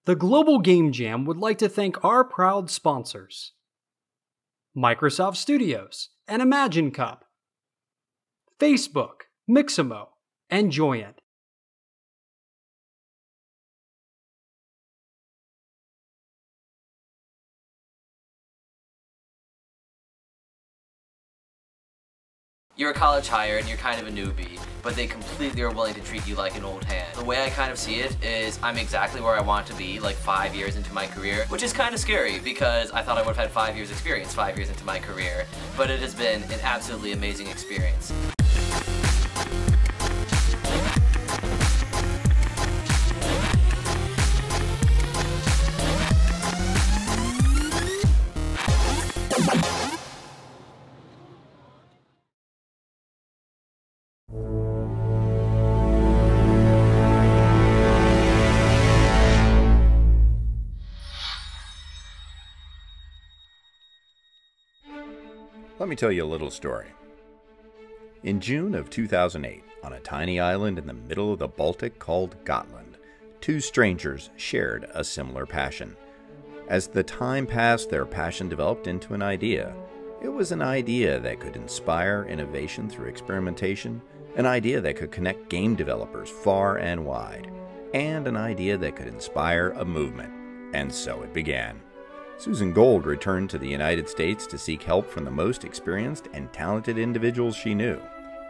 The Global Game Jam would like to thank our proud sponsors: Microsoft Studios and Imagine Cup, Facebook, Mixamo, and Joyent. You're a college hire and you're kind of a newbie, but they completely are willing to treat you like an old hand. The way I kind of see it is I'm exactly where I want to be like 5 years into my career, which is kind of scary because I thought I would have had 5 years experience 5 years into my career, but it has been an absolutely amazing experience. Let me tell you a little story. In June of 2008, on a tiny island in the middle of the Baltic called Gotland, two strangers shared a similar passion. As the time passed, their passion developed into an idea. It was an idea that could inspire innovation through experimentation, an idea that could connect game developers far and wide, and an idea that could inspire a movement. And so it began. Susan Gold returned to the United States to seek help from the most experienced and talented individuals she knew.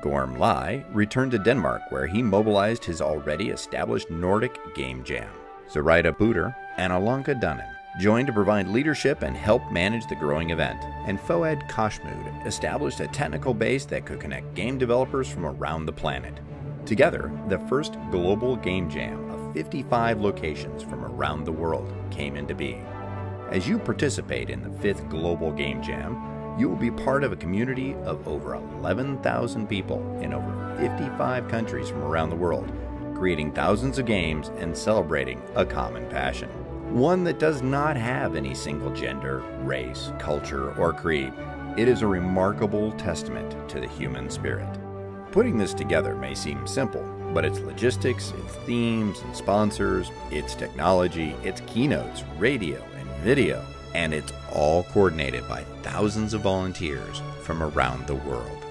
Gorm Lai returned to Denmark, where he mobilized his already established Nordic Game Jam. Zoraida Buder and Alanka Dunnan joined to provide leadership and help manage the growing event. And Foad Kashmud established a technical base that could connect game developers from around the planet. Together, the first global game jam of 55 locations from around the world came into being. As you participate in the 5th Global Game Jam, you will be part of a community of over 11,000 people in over 55 countries from around the world, creating thousands of games and celebrating a common passion. One that does not have any single gender, race, culture, or creed. It is a remarkable testament to the human spirit. Putting this together may seem simple, but its logistics, its themes and sponsors, its technology, its keynotes, radio, video, and it's all coordinated by thousands of volunteers from around the world.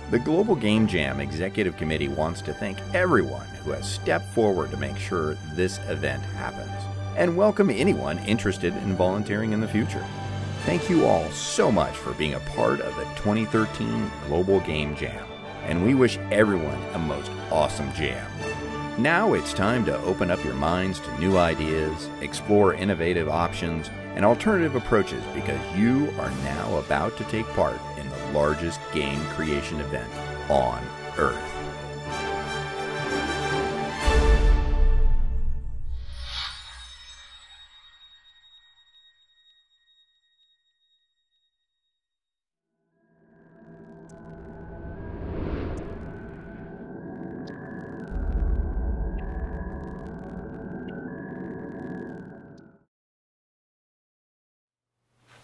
The Global Game Jam Executive Committee wants to thank everyone who has stepped forward to make sure this event happens, and welcome anyone interested in volunteering in the future. Thank you all so much for being a part of the 2013 Global Game Jam, and we wish everyone a most awesome jam. Now it's time to open up your minds to new ideas, explore innovative options, and alternative approaches, because you are now about to take part in the largest game creation event on Earth.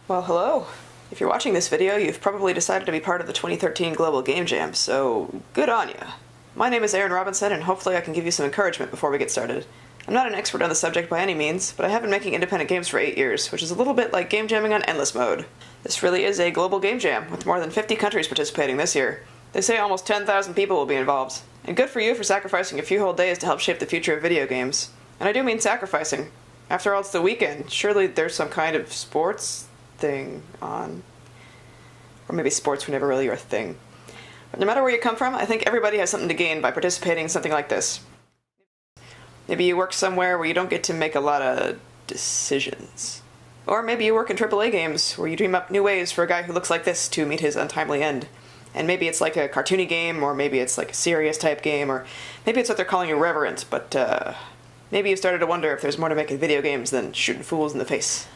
Well, hello. If you're watching this video, you've probably decided to be part of the 2013 Global Game Jam, so good on ya. My name is Aaron Robinson, and hopefully I can give you some encouragement before we get started. I'm not an expert on the subject by any means, but I have been making independent games for 8 years, which is a little bit like game jamming on endless mode. This really is a global game jam, with more than 50 countries participating this year. They say almost 10,000 people will be involved. And good for you for sacrificing a few whole days to help shape the future of video games. And I do mean sacrificing. After all, it's the weekend. Surely there's some kind of sports thing on. Or maybe sports were never really your thing. But no matter where you come from, I think everybody has something to gain by participating in something like this. Maybe you work somewhere where you don't get to make a lot of decisions. Or maybe you work in AAA games where you dream up new ways for a guy who looks like this to meet his untimely end. And maybe it's like a cartoony game, or maybe it's like a serious type game, or maybe it's what they're calling irreverent, but maybe you've started to wonder if there's more to making video games than shooting fools in the face.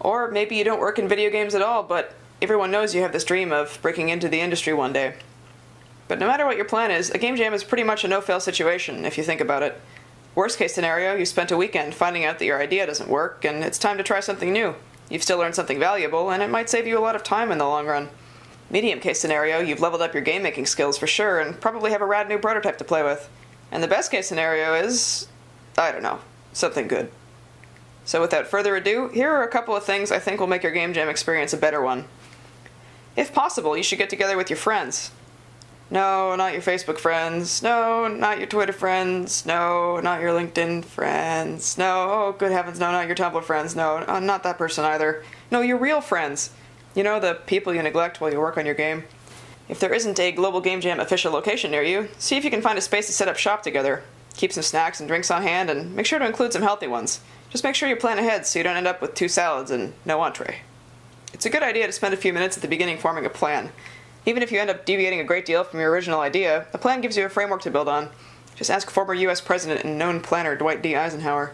Or maybe you don't work in video games at all, but everyone knows you have this dream of breaking into the industry one day. But no matter what your plan is, a game jam is pretty much a no-fail situation, if you think about it. Worst case scenario, you spent a weekend finding out that your idea doesn't work, and it's time to try something new. You've still learned something valuable, and it might save you a lot of time in the long run. Medium case scenario, you've leveled up your game-making skills for sure, and probably have a rad new prototype to play with. And the best case scenario is, I don't know, something good. So without further ado, here are a couple of things I think will make your game jam experience a better one. If possible, you should get together with your friends. No, not your Facebook friends. No, not your Twitter friends. No, not your LinkedIn friends. No, oh good heavens, no, not your Tumblr friends. No, not that person either. No, your real friends. You know, the people you neglect while you work on your game. If there isn't a Global Game Jam official location near you, see if you can find a space to set up shop together. Keep some snacks and drinks on hand, and make sure to include some healthy ones. Just make sure you plan ahead so you don't end up with 2 salads and no entree. It's a good idea to spend a few minutes at the beginning forming a plan. Even if you end up deviating a great deal from your original idea, a plan gives you a framework to build on. Just ask former US President and known planner Dwight D. Eisenhower.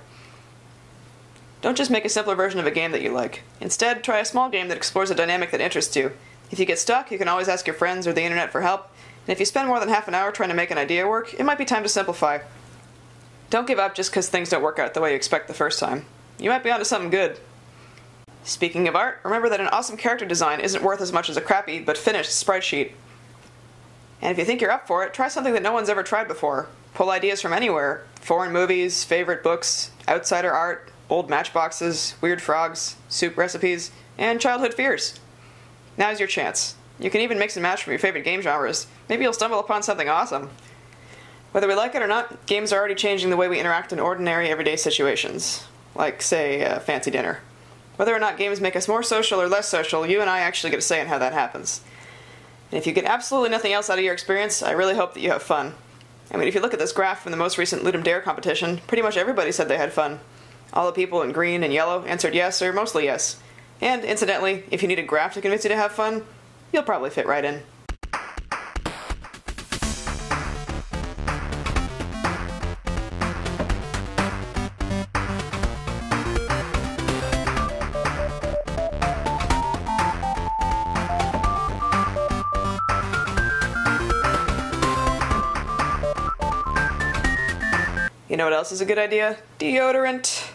Don't just make a simpler version of a game that you like. Instead, try a small game that explores a dynamic that interests you. If you get stuck, you can always ask your friends or the internet for help, and if you spend more than half an hour trying to make an idea work, it might be time to simplify. Don't give up just because things don't work out the way you expect the first time. You might be onto something good. Speaking of art, remember that an awesome character design isn't worth as much as a crappy but finished sprite sheet. And if you think you're up for it, try something that no one's ever tried before. Pull ideas from anywhere. Foreign movies, favorite books, outsider art, old matchboxes, weird frogs, soup recipes, and childhood fears. Now's your chance. You can even mix and match from your favorite game genres. Maybe you'll stumble upon something awesome. Whether we like it or not, games are already changing the way we interact in ordinary, everyday situations. Like, say, a fancy dinner. Whether or not games make us more social or less social, you and I actually get a say in how that happens. And if you get absolutely nothing else out of your experience, I really hope that you have fun. I mean, if you look at this graph from the most recent Ludum Dare competition, pretty much everybody said they had fun. All the people in green and yellow answered yes or mostly yes. And, incidentally, if you need a graph to convince you to have fun, you'll probably fit right in. You know what else is a good idea? Deodorant.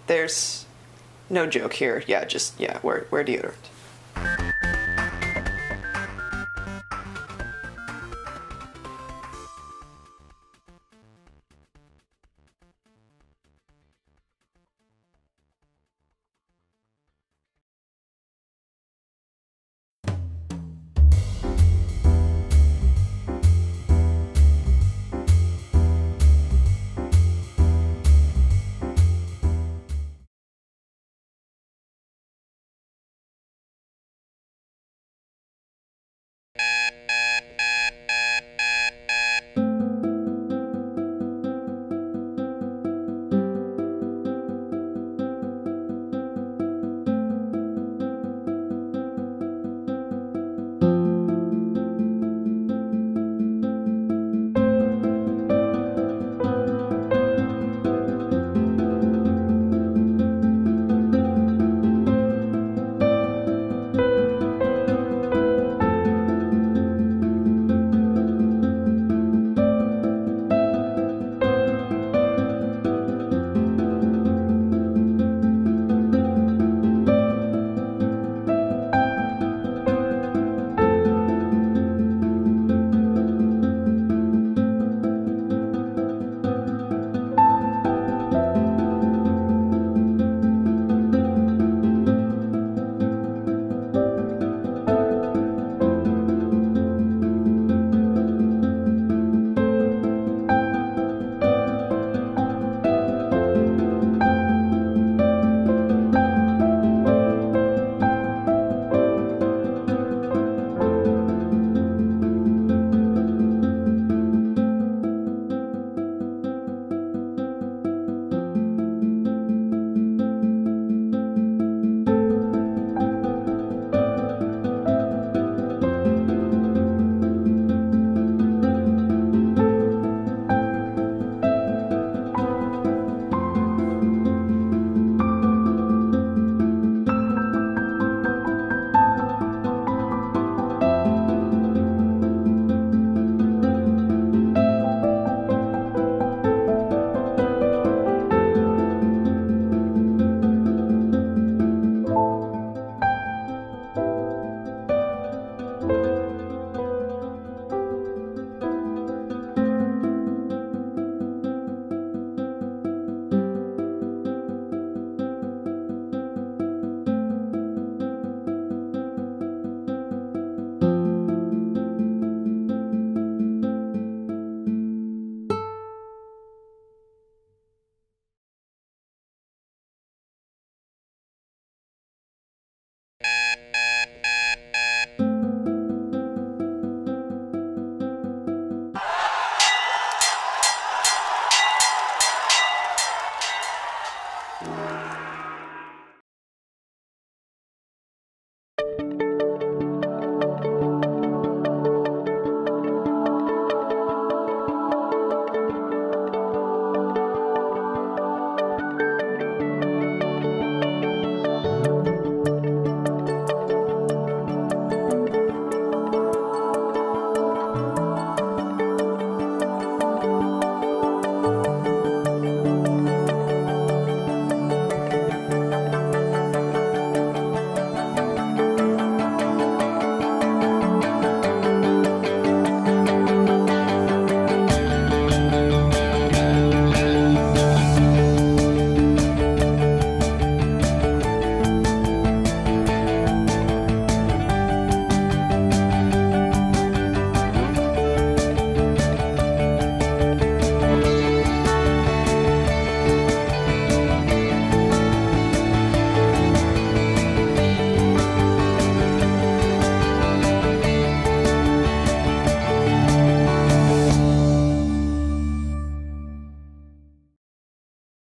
There's no joke here. Yeah, wear deodorant.